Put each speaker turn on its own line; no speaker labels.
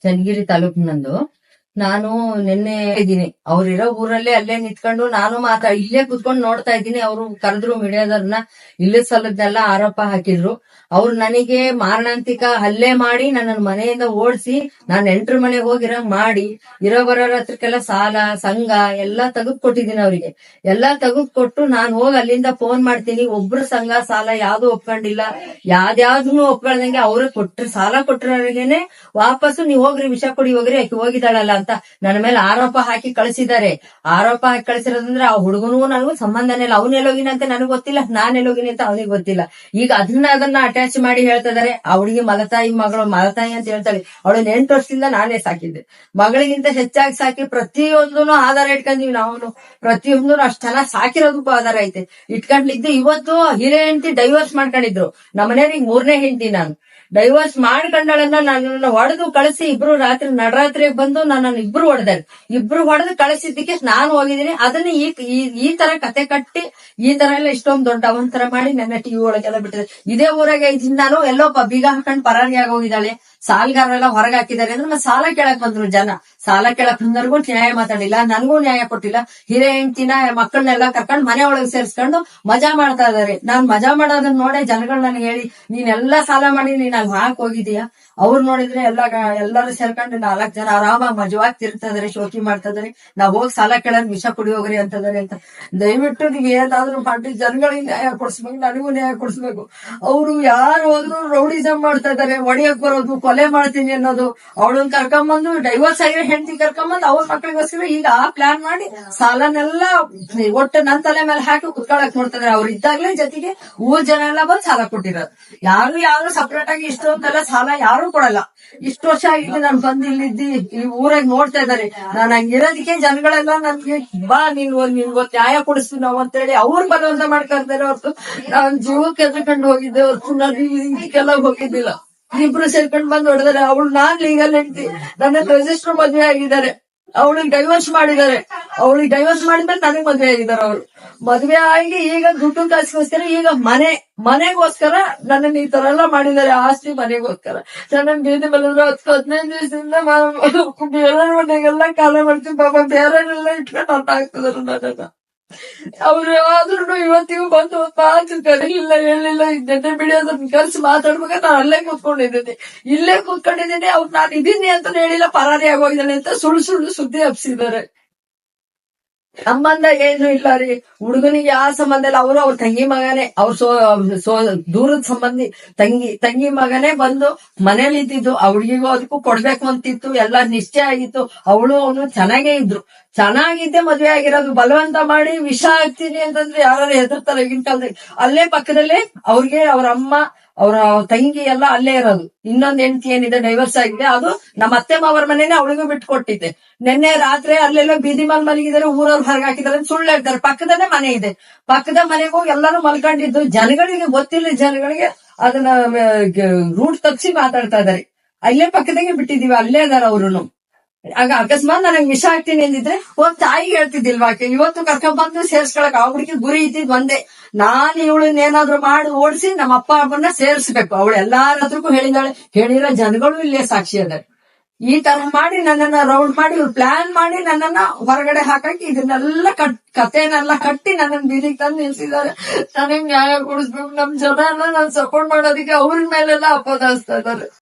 ಚನ್ನಗಿರಿ ತಾಲೂಕಿನಂದು. ನಾನು ನಿನ್ನೆ ಇದ್ದೀನಿ, ಅವ್ರಿರೋ ಊರಲ್ಲೇ ಅಲ್ಲೇ ನಿಂತ್ಕೊಂಡು ನಾನು ಇಲ್ಲೇ ಕುತ್ಕೊಂಡು ನೋಡ್ತಾ ಇದ್ದೀನಿ. ಅವ್ರು ಕರೆದ್ರು ಮೀಡಿಯಾದವ್ರನ್ನ, ಇಲ್ಲದ ಸಲದ್ನೆಲ್ಲ ಆರೋಪ ಹಾಕಿದ್ರು. ಅವ್ರು ನನಗೆ ಮಾರಣಾಂತಿಕ ಹಲ್ಲೆ ಮಾಡಿ ನನ್ನ ಮನೆಯಿಂದ ಓಡಿಸಿ, ನಾನ್ ನೆಂಟ್ರ ಮನೆಗೆ ಹೋಗಿರಂಗ್ ಮಾಡಿ, ಇರೋ ಬರೋರ ಹತ್ರಕ್ಕೆಲ್ಲ ಸಾಲ ಸಂಘ ಎಲ್ಲಾ ತೆಗೆದು ಕೊಟ್ಟಿದ್ದೀನಿ. ಅವ್ರಿಗೆ ಎಲ್ಲಾ ತೆಗೆದು ಕೊಟ್ಟು ನಾನು ಹೋಗಿ ಅಲ್ಲಿಂದ ಫೋನ್ ಮಾಡ್ತೀನಿ. ಒಬ್ರು ಸಂಘ ಸಾಲ ಯಾವ್ದು ಒಪ್ಕೊಂಡಿಲ್ಲ, ಯಾವ್ದಾವ್ದನ್ನು ಒಪ್ಕೊಳ್ದಂಗೆ ಅವ್ರಿಗೆ ಕೊಟ್ರು, ಸಾಲ ಕೊಟ್ಟರವ್ರಿಗೇನೆ ವಾಪಸ್ಸು ನೀವ್ ಹೋಗ್ರಿ ವಿಷ ಕೊಡಿ ಹೋಗ್ರಿ ಆಕೆ ಹೋಗಿದ್ದಾಳಲ್ಲ ಅಂತ ನನ್ನ ಮೇಲೆ ಆರೋಪ ಹಾಕಿ ಕಳಿಸಿದ್ದಾರೆ. ಆರೋಪ ಹಾಕಿ ಕಳಿಸಿರೋದಂದ್ರೆ ಆ ಹುಡುಗನೂ ನನಗೂ ಸಂಬಂಧನೇ ಇಲ್ಲ. ಅವ್ನ ಎಲ್ಲೋಗಿನ ಅಂತ ನನಗೆ ಗೊತ್ತಿಲ್ಲ, ನಾನ್ ಎಲ್ಲೋಗಿನಿ ಅಂತ ಅವನಿಗೆ ಗೊತ್ತಿಲ್ಲ. ಈಗ ಅದನ್ನ ಅಟ್ಯಾಚ್ ಮಾಡಿ ಹೇಳ್ತಾ ಇದಾರೆ. ಆ ಹುಡುಗಿ ಮಲತಾಯಿ ಮಗಳು, ಮಲತಾಯಿ ಅಂತ ಹೇಳ್ತಾಳೆ. ಅವಳು 8 ವರ್ಷದಿಂದ ನಾನೇ ಸಾಕಿದ್ದೆ. ಮಗಳಿಗಿಂತ ಹೆಚ್ಚಾಗಿ ಸಾಕಿ ಪ್ರತಿಯೊಂದೂ ಆಧಾರ ಇಟ್ಕೊಂಡಿವಿ. ನಾವು ಪ್ರತಿಯೊಂದು ಅಷ್ಟ್ ಚೆನ್ನಾಗಿ ಸಾಕಿರೋದಕ್ಕೂ ಆಧಾರ ಐತೆ. ಇಟ್ಕೊಂಡ್ಲಿದ್ದು ಇವತ್ತು ಹಿರೇ ಹೆಂಡತಿ ಡೈವರ್ಸ್ ಮಾಡ್ಕೊಂಡಿದ್ರು. ನಮ್ಮನೆಯವ್ರಿಗೆ 3ನೇ ಹೆಂಡತಿ ನಾನು. ಡೈವರ್ಸ್ ಮಾಡ್ಕೊಂಡಳನ್ನ ನನ್ನ ಹೊಡೆದು ಕಳಿಸಿ, ಇಬ್ರು ರಾತ್ರಿ ನಡರಾತ್ರಿ ಬಂದು ನನ್ನನ್ನು ಇಬ್ರು ಹೊಡೆದಾರೆ. ಇಬ್ರು ಹೊಡೆದು ಕಳಿಸಿದ್ದಕ್ಕೆ ನಾನು ಹೋಗಿದ್ದೀನಿ. ಅದನ್ನ ಈ ತರ ಕತೆ ಕಟ್ಟಿ ಈ ತರ ಎಲ್ಲ ಇಷ್ಟೊಂದು ದೊಡ್ಡ ಅವಂತರ ಮಾಡಿ ನನ್ನ ಟಿವಿ ಒಳಗೆಲ್ಲ ಬಿಟ್ಟಿದೆ. ಇದೇ ಊರಾಗೆ ಇದ್ದೀನಿ ನಾನು. ಎಲ್ಲೋ ಬೀಗ ಹಾಕೊಂಡು ಪರಾರಿಯಾಗಿ ಹೋಗಿದ್ದಾಳೆ. ಸಾಲಗಾರರೆಲ್ಲ ಹೊರಗೆ ಹಾಕಿದ್ದಾರೆ ಅಂದ್ರೆ ಮತ್ತೆ ಸಾಲ ಕೇಳಕ್ ಬಂದ್ರು ಜನ. ಸಾಲ ಕೇಳಕ್ ಬಂದವ್ರಿಗೂ ನ್ಯಾಯ ಮಾತಾಡಿಲ್ಲ, ನನಗೂ ನ್ಯಾಯ ಕೊಟ್ಟಿಲ್ಲ. ಹಿರೇ ಹೆಂಡತಿನ ಮಕ್ಕಳನ್ನೆಲ್ಲ ಕರ್ಕೊಂಡು ಮನೆ ಒಳಗೆ ಸೇರಿಸ್ಕೊಂಡು ಮಜಾ ಮಾಡ್ತಾ ಇದಾರೆ. ನಾನ್ ಮಜಾ ಮಾಡೋದನ್ನ ನೋಡೇ ಜನಗಳು ನನಗೆ ಹೇಳಿ, ನೀನೆಲ್ಲಾ ಸಾಲ ಮಾಡಿ ನೀನ್ ಅಲ್ಲಿ ಹಾಕ್ ಹೋಗಿದೀಯಾ. ಅವ್ರು ನೋಡಿದ್ರೆ ಎಲ್ಲರೂ ಸೇರ್ಕೊಂಡು 4 ಜನ ಆರಾಮಾಗಿ ಮಜವಾಗಿ ತಿರ್ತಾ ಇದಾರೆ, ಶೋಕಿ ಮಾಡ್ತಾ ಇದಾರೆ. ನಾವ್ ಹೋಗಿ ಸಾಲ ಕೇಳೋದ್ ವಿಷ ಕುಡಿ ಹೋಗ್ರಿ ಅಂತದಾರೆ ಅಂತ. ದಯವಿಟ್ಟು ನೀವ್ ಏನಾದ್ರು ಮಾಡಿ ಜನಗಳಿಗೆ ನ್ಯಾಯ ಕೊಡಿಸ್ಬೇಕು, ನನಗೂ ನ್ಯಾಯ ಕೊಡಿಸ್ಬೇಕು. ಅವ್ರು ಯಾರು ಹೋದ್ರು ರೌಡಿಸಮ್ ಮಾಡ್ತಾ ಇದಾರೆ, ಹೊಡಿಯಕ್ ಬರೋದು, ಕೊಲೆ ಮಾಡ್ತೀನಿ ಅನ್ನೋದು. ಅವಳನ್ನ ಕರ್ಕೊಂಬಂದು ಡೈವರ್ಸ್ ಆಗಿರೋ ಹೆಂಡತಿ ಕರ್ಕೊಂಬಂದು ಅವ್ರ ಮಕ್ಳಿಗೋಸ್ಕರ ಈಗ ಪ್ಲಾನ್ ಮಾಡಿ ಸಾಲನೆಲ್ಲ ಒಟ್ಟು ನನ್ ತಲೆ ಮೇಲೆ ಹಾಕಿ ಕುತ್ಕೊಳಕ್ ನೋಡ್ತಾ ಇದಾರೆ. ಅವ್ರು ಇದ್ದಾಗ್ಲೇ ಜೊತೆಗೆ ಊರ್ ಜನ ಎಲ್ಲ ಬಂದು ಸಾಲ ಕೊಟ್ಟಿರೋದು. ಯಾರು ಸಪರೇಟ್ ಆಗಿ ಇಷ್ಟು ಅಂತೆಲ್ಲ ಸಾಲ ಯಾರು ಕೊಡಲ್ಲ. ಇಷ್ಟು ವರ್ಷ ಆಗಿದ್ದು ನಾನು ಬಂದು ಇಲ್ಲಿದ್ದಿ ಈ ಊರಾಗ ನೋಡ್ತಾ ಇದಾರೆ. ನಾನು ಹಂಗಿರೋದಕ್ಕೆ ಜನಗಳೆಲ್ಲ ನನ್ಗೆ ಬಾ ನಿನ್ಗೊತ್ತು ನ್ಯಾಯ ಕೊಡಿಸ್ತೀವಿ ನಾವು ಅಂತೇಳಿ ಅವ್ರು ಬಲವಂತ ಮಾಡ್ಕೊಳ್ತಾರೆ ಹೊರತು ನಾನ್ ಜೀವಕ್ಕೆ ಎದ್ಕೊಂಡು ಹೋಗಿದ್ದೆ ಹೊರತು ನಾನು ಇದಕ್ಕೆಲ್ಲ ಹೋಗಿದ್ದಿಲ್ಲ. ಇಬ್ರು ಸೇರ್ಕೊಂಡ್ ಬಂದು ಹೊಡೆದಾರೆ. ಅವಳು ನಾನ್ ಲೀಗಲ್ ಹೆಂಡತಿ, ನನ್ನ ರಿಜಿಸ್ಟರ್ ಮದ್ವೆ ಆಗಿದ್ದಾರೆ. ಅವಳಿಗೆ ಡೈವರ್ಸ್ ಮಾಡಿದ್ದಾರೆ. ಅವಳಿಗೆ ಡೈವರ್ಸ್ ಮಾಡಿದ್ಮೇಲೆ ನನಗ್ ಮದ್ವೆ ಆಗಿದ್ದಾರೆ. ಅವ್ರು ಮದ್ವೆ ಆಗಿ ಈಗ ದುಡ್ಡು ಕಾಸಿಗೋಸ್ಕರ ಈಗ ಮನೆಗೋಸ್ಕರ ನನ್ನನ್ನು ಈ ತರ ಎಲ್ಲ ಮಾಡಿದ್ದಾರೆ. ಆಸ್ತಿ ಮನೆಗೋಸ್ಕರ ನನ್ನ ಬೀದಿ ಮೇಲೆ 10-15 ದಿವಸದಿಂದ ಬೇರೆ ಮನೆಗೆಲ್ಲ ಕಾಲ ಮಾಡ್ತೀನಿ. ಪಾಪ ಬೇರೆಲ್ಲ ಇಟ್ಕೊಂಡು ಅರ್ಥ ಆಗ್ತದಾರ ನನ್ನ. ಅವ್ರು ಆದ್ರೂ ಇವತ್ತಿಗೂ ಬಂದು ಮಾತು ಕರೀಲಿಲ್ಲ, ಹೇಳಿಲ್ಲ. ನೆನ್ನೆ ಬಿಡಿಯೋದನ್ನ ಕರ್ಸಿ ಮಾತಾಡ್ಬೇಕಾದ್ರೆ ನಾನು ಅಲ್ಲೇ ಕೂತ್ಕೊಂಡಿದ್ದೀನಿ. ಅವ್ರು ನಾನು ಇದೀನಿ ಅಂತ ಹೇಳಿಲ್ಲ, ಪರಾರಿ ಆಗೋಗಿದ್ದಾನೆ ಅಂತ ಸುಳ್ಳು ಸುದ್ದಿ ಹಬ್ಸಿದ್ದಾರೆ. ಸಂಬಂಧ ಏನು ಇಲ್ಲ ರೀ, ಹುಡುಗನಿಗೆ ಯಾವ ಸಂಬಂಧ ಇಲ್ಲ. ಅವ್ರ ತಂಗಿ ಮಗನೇ, ಅವ್ರ ದೂರದ ಸಂಬಂಧಿ ತಂಗಿ ಮಗನೇ ಬಂದು ಮನೇಲಿ ಇದ್ದಿದ್ದು. ಹುಡುಗಿಗೂ ಅದಕ್ಕೂ ಕೊಡ್ಬೇಕು ಅಂತಿತ್ತು, ಎಲ್ಲ ನಿಶ್ಚಯ ಆಗಿತ್ತು. ಅವನು ಚೆನ್ನಾಗೇ ಇದ್ರು, ಚೆನ್ನಾಗಿದ್ದೆ ಮದ್ವೆ ಆಗಿರೋದು. ಬಲವಂತ ಮಾಡಿ ವಿಷ ಹಾಕ್ತೀನಿ ಅಂತಂದ್ರೆ ಯಾರು ಹೆದರ್ತಾರೆ ಈಗಿನ ಕಾಲದಲ್ಲಿ. ಅಲ್ಲೇ ಪಕ್ಕದಲ್ಲೇ ಅವ್ರಿಗೆ ಅವ್ರ ಅಮ್ಮ ಅವ್ರ ತಂಗಿ ಎಲ್ಲ ಅಲ್ಲೇ ಇರೋದು. ಇನ್ನೊಂದ್ ಹೆಂಡತಿ ಏನಿದೆ ಡೈವರ್ಸ್ ಆಗಿದೆ, ಅದು ನಮ್ಮ ಅತ್ತೆ ಮಾವರ ಮನೇನೆ ಅವಳಿಗೂ ಬಿಟ್ಟು ಕೊಟ್ಟಿದ್ದೆ. ನಿನ್ನೆ ರಾತ್ರಿ ಅಲ್ಲೆಲ್ಲ ಬೀದಿ ಮೇಲೆ ಮಲಗಿದ್ದಾರೆ, ಊರವ್ರು ಹೊರಗೆ ಹಾಕಿದ್ದಾರೆ ಸುಳ್ಳು ಹೇಳ್ತಾರೆ. ಪಕ್ಕದಲ್ಲೇ ಮನೆ ಇದೆ, ಪಕ್ಕದ ಮನೆಗೆ ಹೋಗಿ ಎಲ್ಲರೂ ಮಲ್ಕೊಂಡಿದ್ದು. ಜನಗಳಿಗೆ ಗೊತ್ತಿಲ್ಲ, ಜನಗಳಿಗೆ ಅದನ್ನ ರೂಟ್ ತಪ್ಪಿಸಿ ಮಾತಾಡ್ತಾ ಇದಾರೆ. ಅಲ್ಲೇ ಪಕ್ಕದಾಗೆ ಬಿಟ್ಟಿದೀವಿ, ಅಲ್ಲೇ ಇದಾರ ಅವ್ರುನು. ಆಗ ಅಕಸ್ಮಾತ್ ನನಗೆ ವಿಷ ಹಾಕ್ತೀನಿ ಅಂದಿದ್ರೆ ಒಂದ್ ತಾಯಿಗೆ ಹೇಳ್ತಿದ್ದಿಲ್ವಾ ಆಕೆ? ಇವತ್ತು ಕರ್ಕೊಂಡ್ ಬಂದು ಸೇರ್ಸ್ಕೊಳಕ್ ಅವ್ರಿಗೆ ಗುರಿ ಇದ್ದಿದ್ ಒಂದೇ, ನಾನ್ ಇವಳನ್ನ ಏನಾದ್ರು ಮಾಡಿ ಓಡಿಸಿ ನಮ್ಮ ಅಪ್ಪ ಅಮ್ಮನ್ನ ಸೇರ್ಸ್ಬೇಕು. ಅವಳು ಎಲ್ಲಾರ ಹತ್ರಕ್ಕೂ ಹೇಳಿದಾಳೆ, ಹೇಳಿರೋ ಜನಗಳು ಇಲ್ಲೇ ಸಾಕ್ಷಿ ಅದಾರೆ. ಈ ತರ ಮಾಡಿ ನನ್ನನ್ನ ರೌಂಡ್ ಮಾಡಿ ಇವ್ರು ಪ್ಲಾನ್ ಮಾಡಿ ನನ್ನನ್ನ ಹೊರಗಡೆ ಹಾಕಿ ಇದನ್ನೆಲ್ಲ ಕಥೆನೆಲ್ಲ ಕಟ್ಟಿ ನನ್ನನ್ನ ಬೀದಿಗೆ ತಂದು ನಿಲ್ಸಿದ್ದಾರೆ. ನನಗೆ ನ್ಯಾಯ ಕೊಡಿಸ್ಬೇಕು. ನಮ್ ಜನ ಎಲ್ಲ ನಾನು ಸಪೋರ್ಟ್ ಮಾಡೋದಕ್ಕೆ ಅವ್ರ ಮೇಲೆಲ್ಲ ಅಪೋದ ಹಚ್ತಾ ಇದಾರೆ.